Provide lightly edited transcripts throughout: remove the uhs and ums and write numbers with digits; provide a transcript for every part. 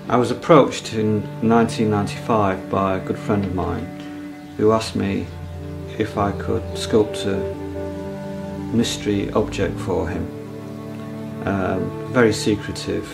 I was approached in 1995 by a good friend of mine who asked me if I could sculpt a mystery object for him. Very secretive.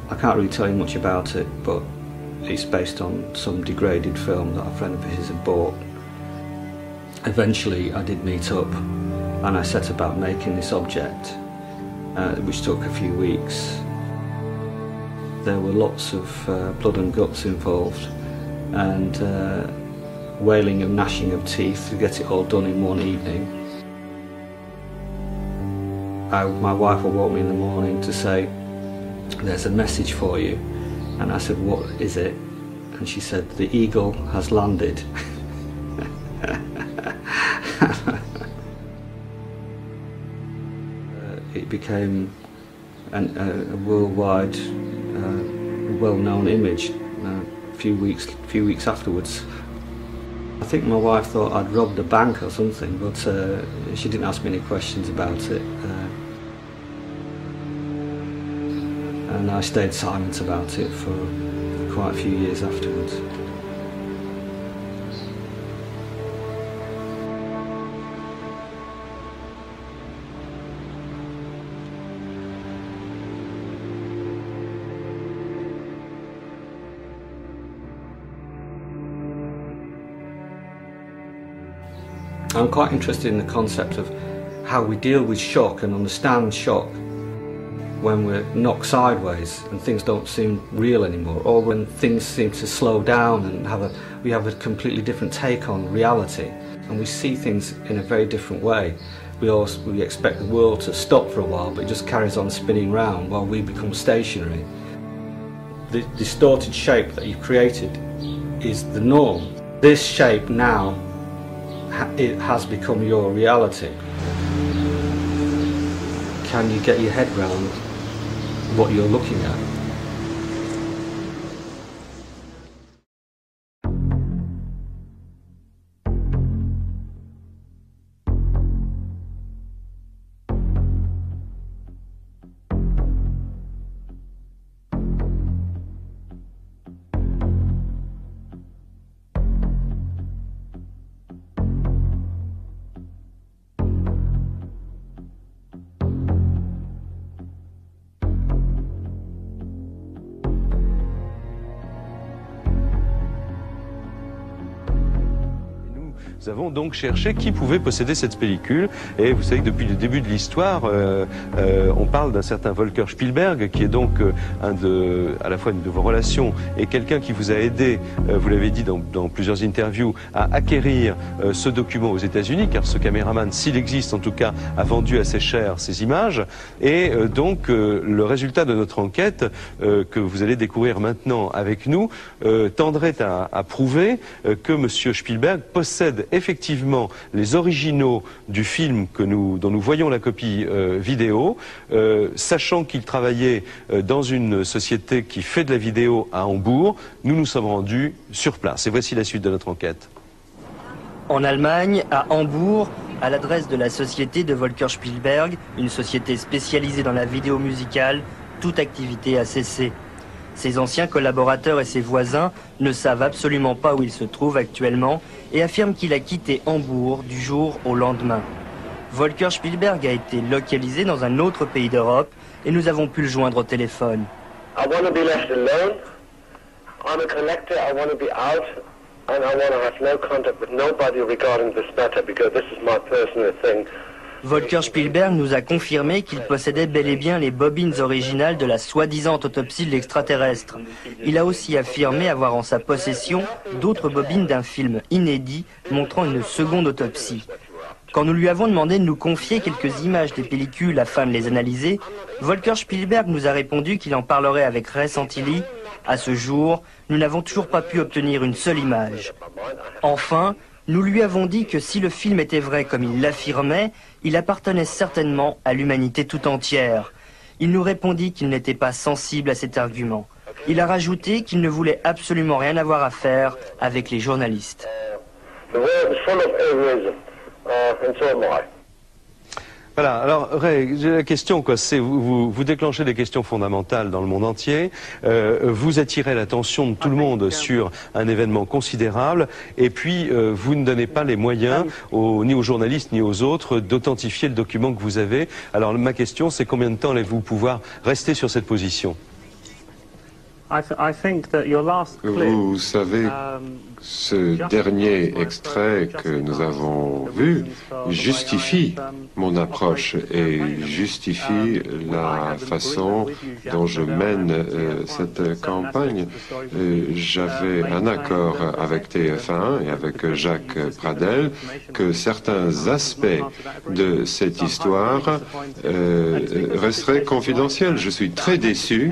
I can't really tell you much about it, but it's based on some degraded film that a friend of his had bought. Eventually I did meet up and I set about making this object, which took a few weeks. There were lots of blood and guts involved, and wailing and gnashing of teeth to get it all done in one evening. My wife will woke me in the morning to say, "There's a message for you." And I said, "What is it?" And she said, "The eagle has landed." It became a worldwide, well-known image a few weeks afterwards. I think my wife thought I'd robbed a bank or something, but she didn't ask me any questions about it. And I stayed silent about it for quite a few years afterwards. I'm quite interested in the concept of how we deal with shock and understand shock when we're knocked sideways and things don't seem real anymore, or when things seem to slow down and we have a completely different take on reality, and we see things in a very different way. We expect the world to stop for a while, but it just carries on spinning round while we become stationary. The distorted shape that you've created is the norm. This shape now, it has become your reality. Can you get your head round what you're looking at? Nous avons donc cherché qui pouvait posséder cette pellicule, et vous savez que depuis le début de l'histoire, on parle d'un certain Volker Spielberg, qui est donc à la fois une de vos relations et quelqu'un qui vous a aidé, vous l'avez dit dans plusieurs interviews, à acquérir ce document aux États-Unis, car ce caméraman, s'il existe en tout cas, a vendu assez cher ces images. Et donc le résultat de notre enquête, que vous allez découvrir maintenant avec nous, tendrait à prouver que M. Spielberg possède effectivement les originaux du film dont nous voyons la copie vidéo, sachant qu'il travaillait dans une société qui fait de la vidéo à Hambourg. Nous nous sommes rendus sur place et voici la suite de notre enquête. En Allemagne, à Hambourg, à l'adresse de la société de Volker Spielberg, une société spécialisée dans la vidéo musicale, toute activité a cessé. Ses anciens collaborateurs et ses voisins ne savent absolument pas où il se trouve actuellement et affirment qu'il a quitté Hambourg du jour au lendemain. Volker Spielberg a été localisé dans un autre pays d'Europe et nous avons pu le joindre au téléphone. I want to be left alone. I'm a collector. I want to be out, and I want to have no contact with nobody regarding this matter because this is my personal thing. Volker Spielberg nous a confirmé qu'il possédait bel et bien les bobines originales de la soi-disant autopsie de l'extraterrestre. Il a aussi affirmé avoir en sa possession d'autres bobines d'un film inédit montrant une seconde autopsie. Quand nous lui avons demandé de nous confier quelques images des pellicules afin de les analyser, Volker Spielberg nous a répondu qu'il en parlerait avec Ray Santilli. À ce jour, nous n'avons toujours pas pu obtenir une seule image. Enfin, nous lui avons dit que si le film était vrai comme il l'affirmait, il appartenait certainement à l'humanité tout entière. Il nous répondit qu'il n'était pas sensible à cet argument. Il a rajouté qu'il ne voulait absolument rien avoir à faire avec les journalistes. Voilà, alors Ray, j'ai la question, quoi, c'est vous déclenchez des questions fondamentales dans le monde entier, vous attirez l'attention de tout le monde sur un événement considérable, et puis vous ne donnez pas les moyens ni aux journalistes ni aux autres d'authentifier le document que vous avez. Alors ma question, c'est combien de temps allez-vous pouvoir rester sur cette position? Vous savez, ce dernier extrait que nous avons vu justifie mon approche et justifie la façon dont je mène cette campagne. J'avais un accord avec TF1 et avec Jacques Pradel que certains aspects de cette histoire resteraient confidentiels. Je suis très déçu.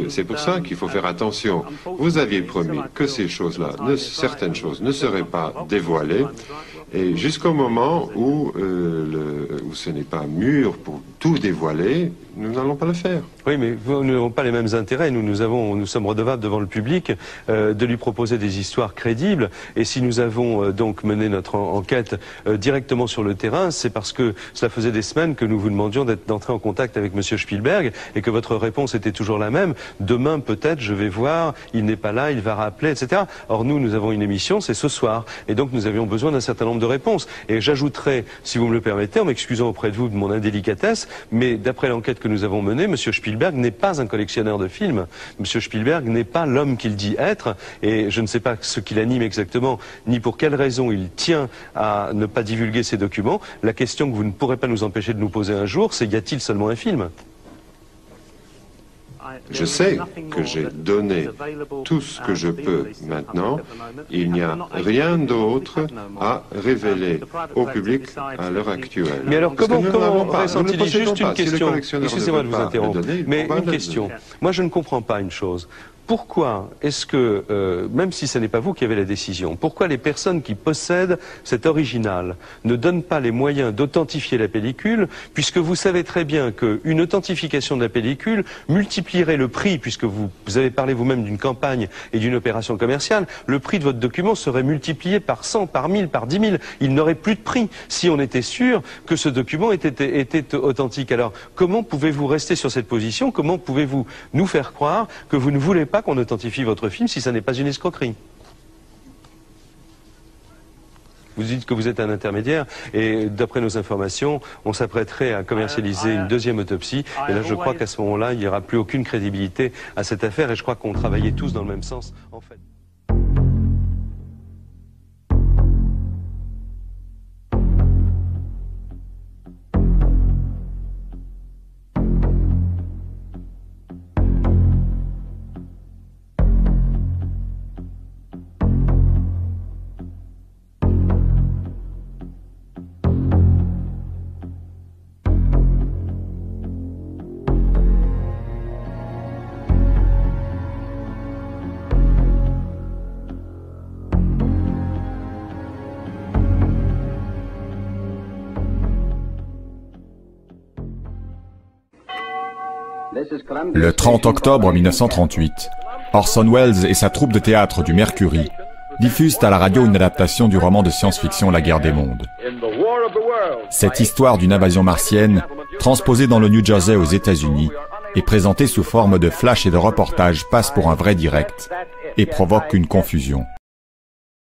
C'est pour ça qu'il faut faire attention. Vous aviez promis que ces choses-là, certaines choses ne seraient pas dévoilées, et jusqu'au moment où ce n'est pas mûr pour tout dévoiler, nous n'allons pas le faire. Oui, mais nous n'avons pas les mêmes intérêts. Nous sommes redevables devant le public de lui proposer des histoires crédibles. Et si nous avons donc mené notre enquête directement sur le terrain, c'est parce que cela faisait des semaines que nous vous demandions d'entrer en contact avec Monsieur Spielberg et que votre réponse était toujours la même. Demain, peut-être, je vais voir, il n'est pas là, il va rappeler, etc. Or, nous avons une émission, c'est ce soir. Et donc, nous avions besoin d'un certain nombre de réponses. Et j'ajouterai, si vous me le permettez, en m'excusant auprès de vous de mon indélicatesse, mais d'après l'enquête que nous avons menée, Monsieur Spielberg n'est pas un collectionneur de films. Monsieur Spielberg n'est pas l'homme qu'il dit être, et je ne sais pas ce qui l'anime exactement, ni pour quelle raison il tient à ne pas divulguer ces documents. La question que vous ne pourrez pas nous empêcher de nous poser un jour, c'est: y a-t-il seulement un film? Je sais que j'ai donné tout ce que je peux maintenant. Il n'y a rien d'autre à révéler au public à l'heure actuelle. Mais alors comment ressent-il juste une question? Excusez-moi de vous interrompre, mais une question. Moi je ne comprends pas une chose. Pourquoi est-ce que, même si ce n'est pas vous qui avez la décision, pourquoi les personnes qui possèdent cet original ne donnent pas les moyens d'authentifier la pellicule, puisque vous savez très bien qu'une authentification de la pellicule multiplierait le prix, puisque vous avez parlé vous-même d'une campagne et d'une opération commerciale, le prix de votre document serait multiplié par 100, par 1000, par 10 000. Il n'aurait plus de prix si on était sûr que ce document était authentique. Alors, comment pouvez-vous rester sur cette position? Comment pouvez-vous nous faire croire que vous ne voulez pas qu'on authentifie votre film si ça n'est pas une escroquerie? Vous dites que vous êtes un intermédiaire et d'après nos informations, on s'apprêterait à commercialiser une deuxième autopsie et là je crois qu'à ce moment-là, il n'y aura plus aucune crédibilité à cette affaire et je crois qu'on travaillait tous dans le même sens en fait. Le 30 octobre 1938, Orson Welles et sa troupe de théâtre du Mercury diffusent à la radio une adaptation du roman de science-fiction La Guerre des mondes. Cette histoire d'une invasion martienne, transposée dans le New Jersey aux États-Unis, est présentée sous forme de flash et de reportage, passe pour un vrai direct et provoque une confusion.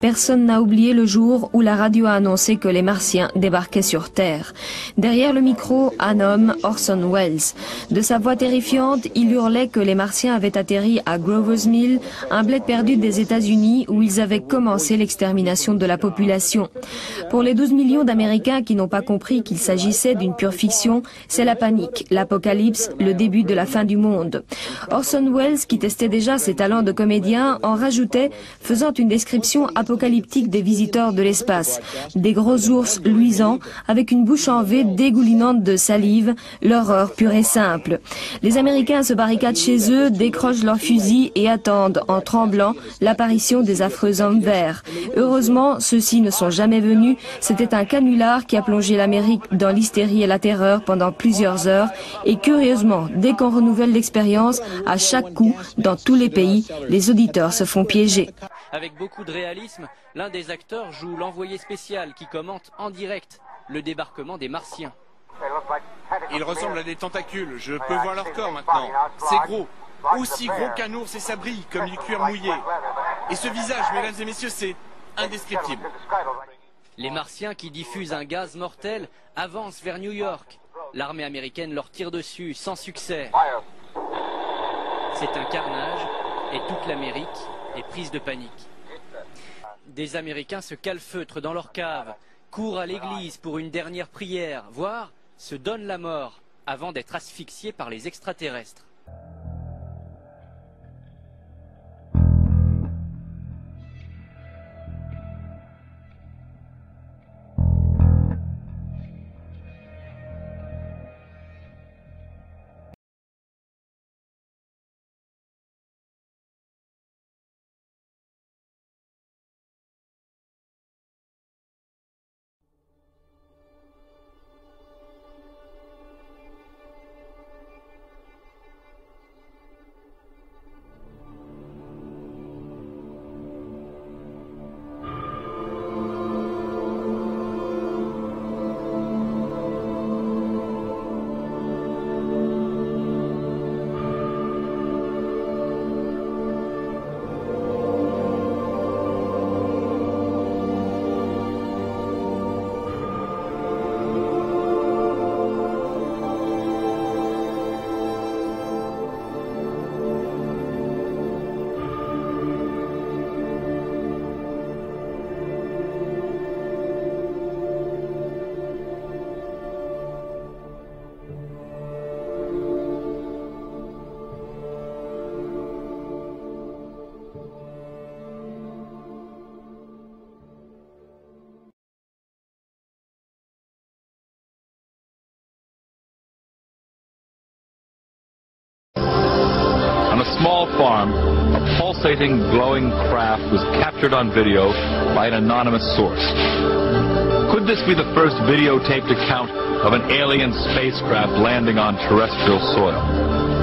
Personne n'a oublié le jour où la radio a annoncé que les Martiens débarquaient sur Terre. Derrière le micro, un homme, Orson Welles. De sa voix terrifiante, il hurlait que les Martiens avaient atterri à Grover's Mill, un bled perdu des États-Unis où ils avaient commencé l'extermination de la population. Pour les 12 millions d'Américains qui n'ont pas compris qu'il s'agissait d'une pure fiction, c'est la panique, l'apocalypse, le début de la fin du monde. Orson Welles, qui testait déjà ses talents de comédien, en rajoutait, faisant une description apocalyptique des visiteurs de l'espace. Des gros ours luisants, avec une bouche en V dégoulinante de salive, l'horreur pure et simple. Les Américains se barricadent chez eux, décrochent leurs fusils et attendent, en tremblant, l'apparition des affreux hommes verts. Heureusement, ceux-ci ne sont jamais venus. C'était un canular qui a plongé l'Amérique dans l'hystérie et la terreur pendant plusieurs heures. Et curieusement, dès qu'on renouvelle l'expérience, à chaque coup, dans tous les pays, les auditeurs se font piéger. Avec beaucoup de réalisme, l'un des acteurs joue l'envoyé spécial qui commente en direct le débarquement des Martiens. Ils ressemblent à des tentacules. Je peux voir leur corps maintenant. C'est gros. Aussi gros qu'un ours et ça brille comme du cuir mouillé. Et ce visage, mesdames et messieurs, c'est indescriptible. Les Martiens qui diffusent un gaz mortel avancent vers New York. L'armée américaine leur tire dessus sans succès. C'est un carnage et toute l'Amérique est prise de panique. Des Américains se calfeutrent dans leur cave, courent à l'église pour une dernière prière, voire se donnent la mort avant d'être asphyxiés par les extraterrestres. On a small farm, a pulsating, glowing craft was captured on video by an anonymous source. Could this be the first videotaped account of an alien spacecraft landing on terrestrial soil?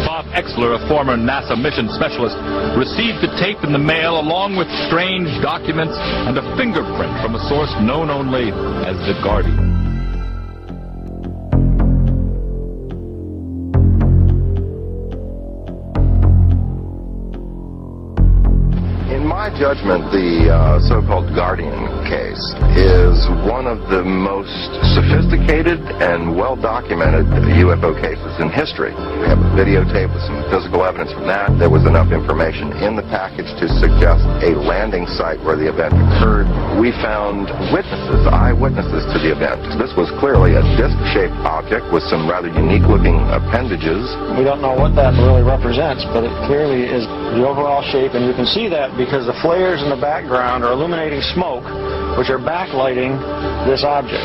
Bob Exler, a former NASA mission specialist, received the tape in the mail along with strange documents and a fingerprint from a source known only as The Guardian. In my judgment, the so-called Guardian case is one of the most sophisticated and well-documented UFO cases in history. We have a videotape with some physical evidence from that. There was enough information in the package to suggest a landing site where the event occurred. We found witnesses, eyewitnesses to the event. This was clearly a disc-shaped object with some rather unique-looking appendages. We don't know what that really represents, but it clearly is the overall shape, and you can see that because the flares in the background are illuminating smoke, which are backlighting this object.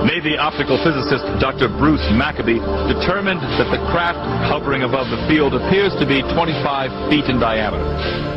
Navy optical physicist Dr. Bruce Maccabee determined that the craft hovering above the field appears to be 25 feet in diameter.